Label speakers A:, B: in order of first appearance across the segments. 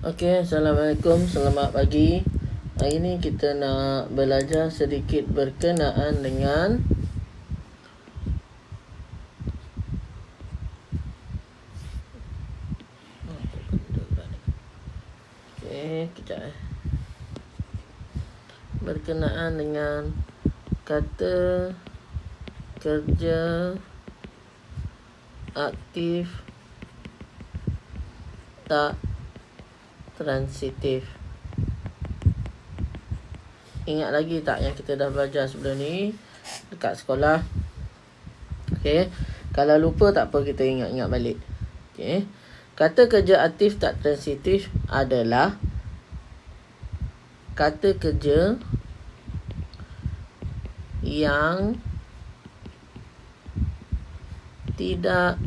A: Okey, Assalamualaikum, selamat pagi. Hari ni kita nak belajar sedikit berkenaan dengan kejap berkenaan dengan kata kerja aktif tak transitif. Ingat lagi tak yang kita dah belajar sebelum ni dekat sekolah? Okey, kalau lupa tak apa, kita ingat-ingat balik. Okey, kata kerja aktif tak transitif adalah kata kerja yang tidak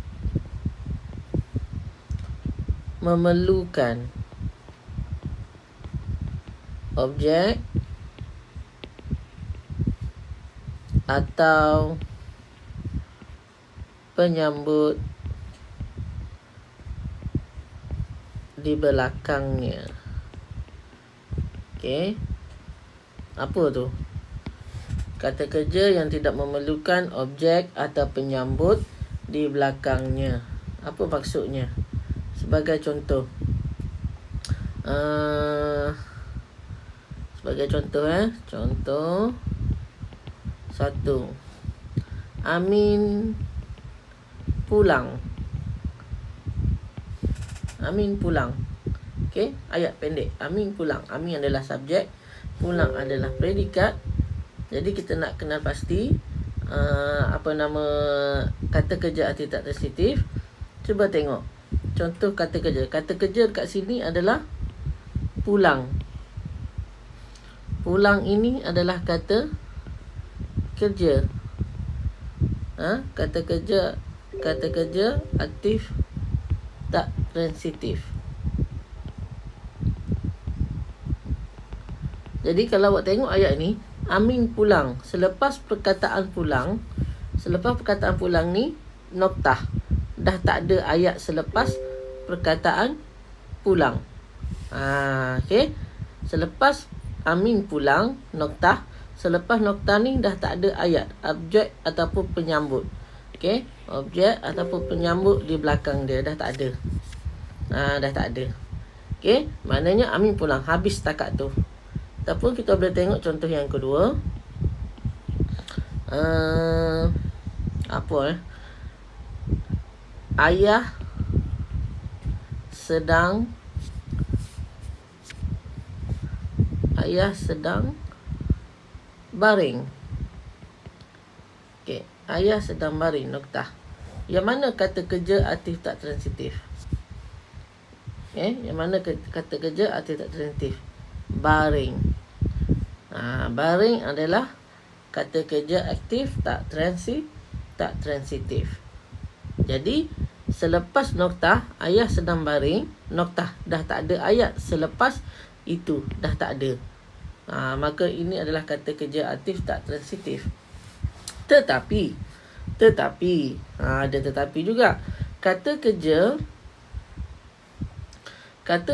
A: memerlukan objek atau penyambut di belakangnya. Okey, apa tu? Kata kerja yang tidak memerlukan objek atau penyambut di belakangnya. Apa maksudnya? Sebagai contoh, contoh 1. Amin pulang. Okey, ayat pendek. Amin pulang. Amin adalah subjek, pulang adalah predikat. Jadi kita nak kenal pasti kata kerja aktif tak transitif. Cuba tengok contoh kata kerja. Kata kerja dekat sini adalah pulang. Pulang ini adalah kata kerja. Kata kerja aktif tak transitif. Jadi kalau awak tengok ayat ni, Amin pulang. Selepas perkataan pulang ni noktah. Dah tak ada ayat selepas perkataan pulang. Okey. Selepas Amin pulang, noktah. Selepas noktah ni dah tak ada ayat, objek ataupun penyambut. Okey, objek ataupun penyambut di belakang dia dah tak ada. Dah tak ada. Okey, maknanya Amin pulang, habis setakat tu. Ataupun kita boleh tengok contoh yang kedua. Ayah sedang baring. Okey, ayah sedang baring, noktah. Yang mana kata kerja aktif tak transitif? Yang mana kata kerja aktif tak transitif? Baring. Baring adalah kata kerja aktif tak transitif. Jadi selepas noktah ayah sedang baring, noktah, dah tak ada ayat selepas itu, dah tak ada. Maka ini adalah kata kerja aktif tak transitif. Tetapi ada tetapi juga. Kata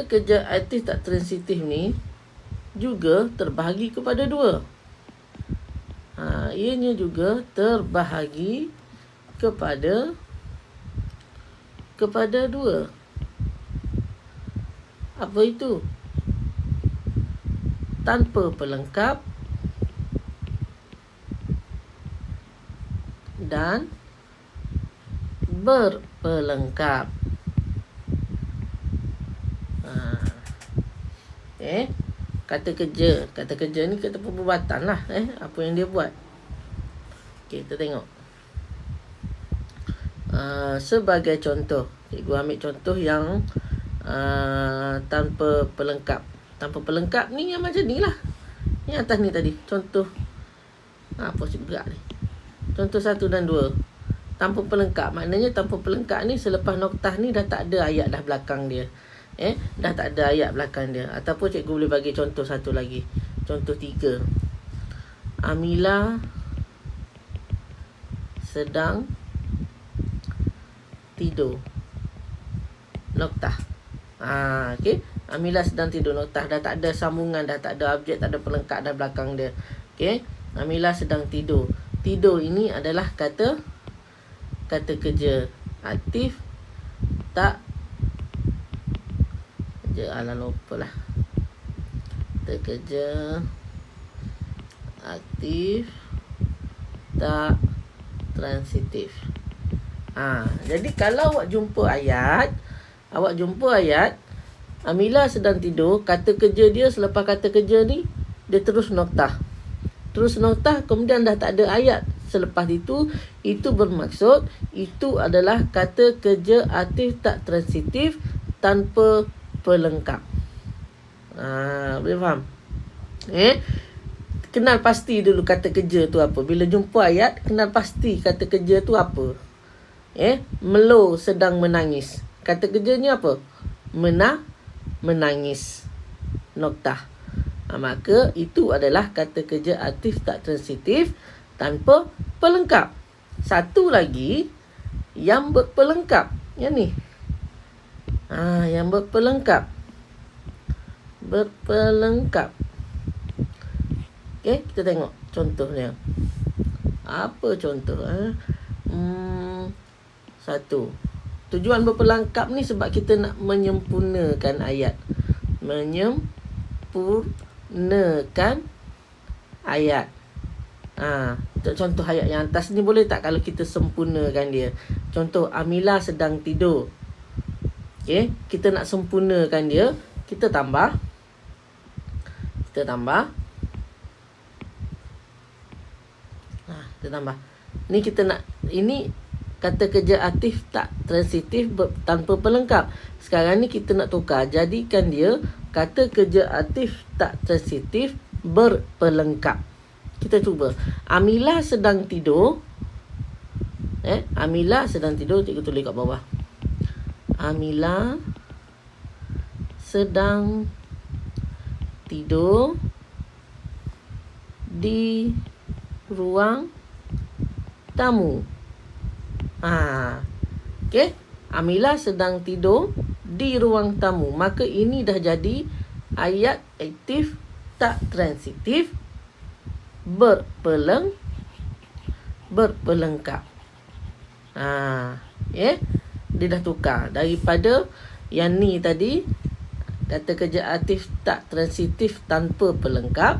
A: kerja aktif tak transitif ni juga terbahagi kepada dua. Ianya juga terbahagi kepada dua. Apa itu? Tanpa pelengkap dan berpelengkap. Kata kerja ni kata perbuatan lah. Apa yang dia buat. Okey, kita tengok. Sebagai contoh, cikgu ambil contoh yang tanpa pelengkap. Tanpa pelengkap ni yang macam ni lah. Yang atas ni tadi. Contoh posisi berat ni. Contoh 1 dan 2. Tanpa pelengkap. Maknanya tanpa pelengkap ni selepas noktah ni dah tak ada ayat dah belakang dia. Dah tak ada ayat belakang dia. Ataupun cikgu boleh bagi contoh satu lagi. Contoh 3. Amila sedang tidur. Noktah. Okey. Amila sedang tidur. Noktah dah tak ada sambungan, dah tak ada objek, tak ada pelengkap dah belakang dia. Okey. Amila sedang tidur. Tidur ini adalah kata kerja aktif tak lupa lah. Kata kerja aktif tak transitif. Jadi kalau awak jumpa ayat, Amila sedang tidur, kata kerja dia selepas kata kerja ni dia terus noktah. Kemudian dah tak ada ayat selepas itu bermaksud itu adalah kata kerja aktif tak transitif tanpa pelengkap. Boleh faham? Kenal pasti dulu kata kerja tu apa. Bila jumpa ayat, kenal pasti kata kerja tu apa. Melo sedang menangis. Kata kerjanya apa? Menangis. Noktah. Maka itu adalah kata kerja aktif tak transitif tanpa pelengkap. Satu lagi yang berpelengkap. Yang ni. Yang berpelengkap. Okey, kita tengok contohnya. Apa contoh? Satu. Tujuan berpelengkap ni sebab kita nak menyempurnakan ayat. Menyempurnakan ayat. Contoh ayat yang atas ni boleh tak kalau kita sempurnakan dia? Contoh, Amila sedang tidur. Okey, kita nak sempurnakan dia, kita tambah. Kita tambah. Ini kata kerja aktif tak transitif tanpa pelengkap. Sekarang ni kita nak tukar, jadikan dia kata kerja aktif tak transitif berpelengkap. Kita cuba. Amila sedang tidur. Amila sedang tidur. Cikgu tulis kat bawah. Amila sedang tidur di ruang tamu. Okey. Amila sedang tidur di ruang tamu. Maka ini dah jadi ayat aktif tak transitif berpelengkap. Dia dah tukar daripada yang ni tadi, kata kerja aktif tak transitif tanpa pelengkap.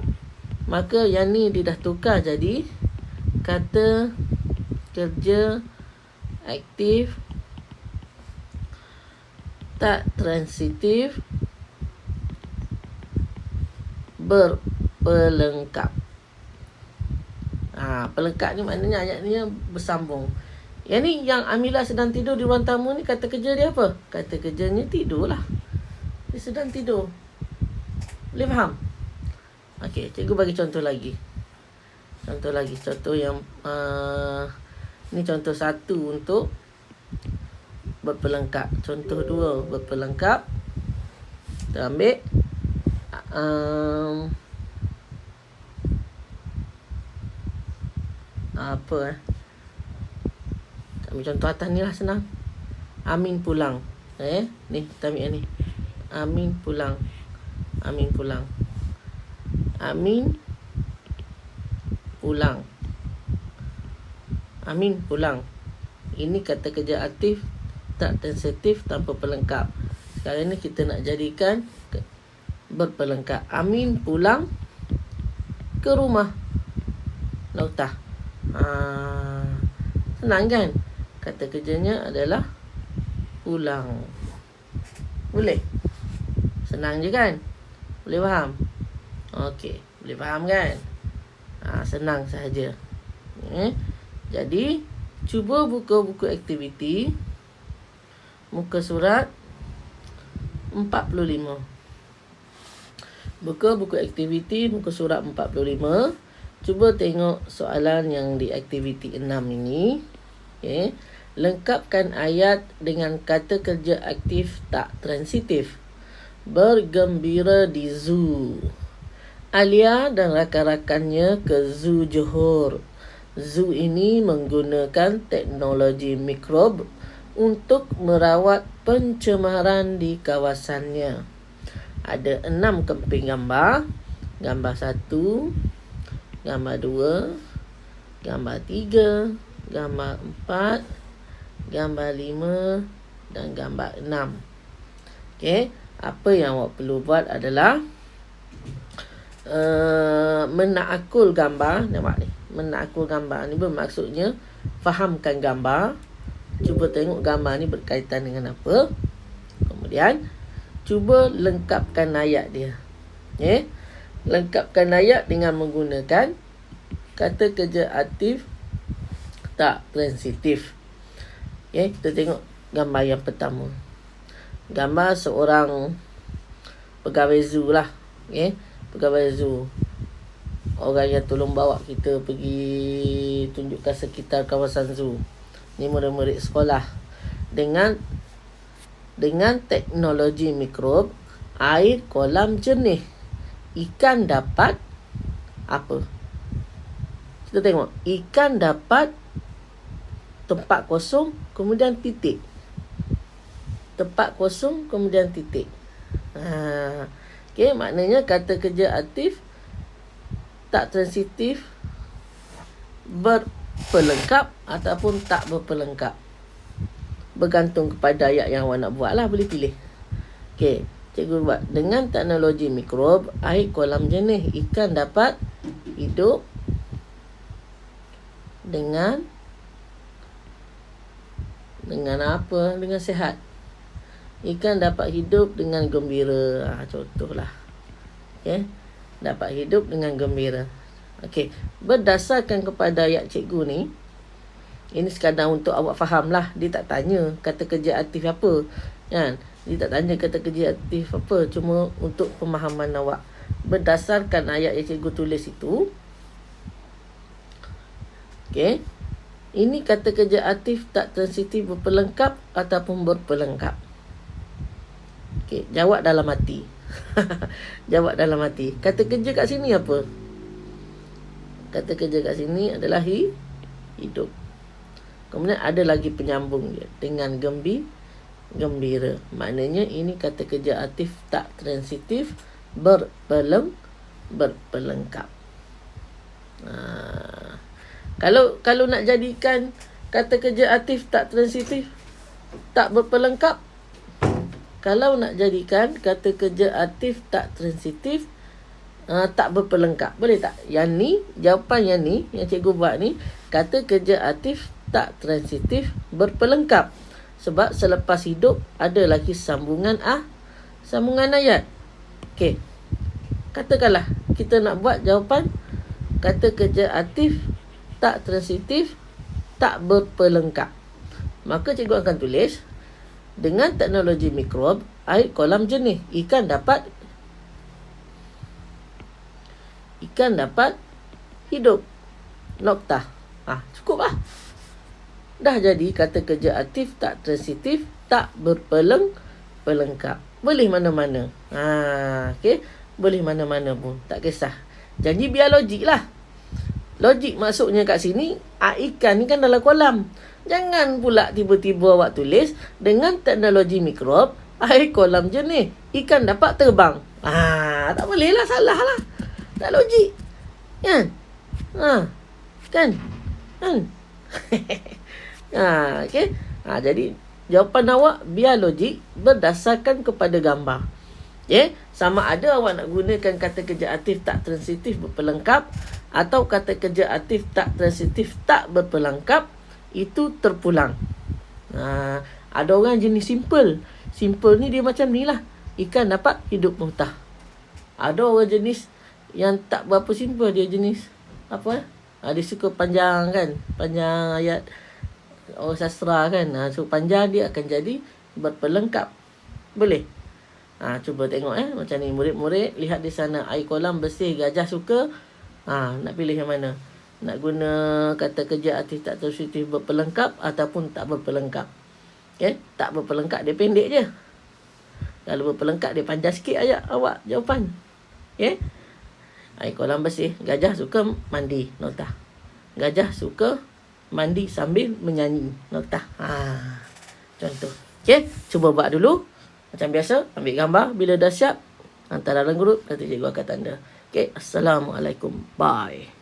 A: Maka yang ni dia dah tukar jadi kata kerja aktif tak transitif berpelengkap. Pelengkap ni maknanya ayat ni bersambung. Yang ni yang Amila sedang tidur di ruang tamu ni, kata kerja dia apa? Kata kerjanya tidur lah. Dia sedang tidur. Boleh faham? Okey, cikgu bagi contoh lagi. Contoh yang ni contoh satu untuk berpelengkap. Contoh dua berpelengkap. Kita ambil ambil contoh atas ni lah, senang. Amin pulang. Ni kita ambil yang ni. Amin pulang. Amin pulang. Ini kata kerja aktif tak transitif tanpa pelengkap. Sekarang ni kita nak jadikan berpelengkap. Amin pulang ke rumah. Noktah. Senang kan? Kata kerjanya adalah pulang. Boleh? Senang je kan? Boleh faham? Okey, boleh faham kan? Senang sahaja. Jadi, cuba buka buku aktiviti muka surat 45. Buka buku aktiviti muka surat 45. Cuba tengok soalan yang di aktiviti 6 ini. Lengkapkan ayat dengan kata kerja aktif tak transitif. Bergembira di zoo. Alia dan rakan-rakannya ke zoo Johor. Zoo ini menggunakan teknologi mikrob untuk merawat pencemaran di kawasannya. Ada 6 kemping gambar. Gambar 1, gambar 2, gambar 3, gambar 4, gambar 5 dan gambar 6. Okey, apa yang awak perlu buat adalah menakul gambar. Nampak ni, menakul gambar ni bermaksudnya fahamkan gambar. Cuba tengok gambar ni berkaitan dengan apa. Kemudian cuba lengkapkan ayat dia. Lengkapkan ayat dengan menggunakan kata kerja aktif tak transitif. Kita tengok gambar yang pertama. Gambar seorang pegawai zoo lah. Pegawai zoo. Orang yang tolong bawa kita pergi tunjukkan sekitar kawasan zoo. Ni murid-murid sekolah. Dengan teknologi mikrob, air kolam jernih, ikan dapat apa? Kita tengok. Ikan dapat tempat kosong, kemudian titik. Tempat kosong, kemudian titik. Okey, maknanya kata kerja aktif tak transitif berpelengkap ataupun tak berpelengkap. Bergantung kepada ayat yang awak nak buat lah, boleh pilih. Okey, cikgu buat. Dengan teknologi mikrob, air kolam jernih, ikan dapat hidup dengan apa? Dengan sihat. Ikan dapat hidup dengan gembira. Contohlah. Dapat hidup dengan gembira. Okey, berdasarkan kepada ayat cikgu ni, ini sekadar untuk awak faham lah. Dia tak tanya kata kerja aktif apa. Kan? Dia tak tanya kata kerja aktif apa. Cuma untuk pemahaman awak. Berdasarkan ayat yang cikgu tulis itu. Okey. Ini kata kerja aktif tak transitif berpelengkap ataupun berpelengkap. Okey, jawab dalam hati. Jawab dalam hati. Kata kerja kat sini apa? Kata kerja kat sini adalah hidup. Kemudian ada lagi penyambung dia dengan gembira. Maknanya ini kata kerja aktif tak transitif berpelengkap. Kalau nak jadikan kata kerja aktif tak transitif tak berpelengkap, kalau nak jadikan kata kerja aktif tak transitif tak berpelengkap, boleh tak? Yang ni, jawapan yang ni, yang cikgu buat ni, kata kerja aktif tak transitif berpelengkap. Sebab selepas hidup ada lagi sambungan ayat. Okey. Katakanlah kita nak buat jawapan kata kerja aktif tak transitif tak berpelengkap. Maka cikgu akan tulis dengan teknologi mikrob, air kolam jernih, ikan dapat hidup. Noktah. Cukup lah. Dah jadi kata kerja aktif tak transitif tak berpelengkap. Boleh mana-mana. Okey, boleh mana-mana pun, tak kisah. Jadi biar logik lah. Logik maksudnya kat sini, ikan ni kan dalam kolam. Jangan pula tiba-tiba awak tulis dengan teknologi mikrob, air kolam jernih, ikan dapat terbang. Tak boleh lah, salah lah. Tak logik. Kan? Kan? Okey. Jadi jawapan awak biar logik berdasarkan kepada gambar. Sama ada awak nak gunakan kata kerja aktif tak transitif berpelengkap atau kata kerja aktif tak transitif tak berpelengkap, itu terpulang. Ada orang jenis simple. Simple ni dia macam ni lah. Ikan dapat hidup muntah. Ada orang jenis yang tak berapa simple, dia jenis apa? Dia suka panjang kan, panjang ayat. Orang sastra kan, so panjang dia akan jadi berpelengkap. Boleh? Cuba tengok macam ni. Murid-murid lihat di sana, air kolam bersih, gajah suka. Nak pilih yang mana? Nak guna kata kerja aktif tak transitif berpelengkap ataupun tak berpelengkap. Tak berpelengkap dia pendek je. Kalau berpelengkap dia panjang sikit ayat awak jawapan. Air kolam bersih, gajah suka mandi, notah. Gajah suka mandi sambil menyanyi, notah. Macam tu. Okey, cuba buat dulu. Macam biasa, ambil gambar. Bila dah siap, hantar dalam grup, nanti cikgu akan tanda. Okey, Assalamualaikum. Bye.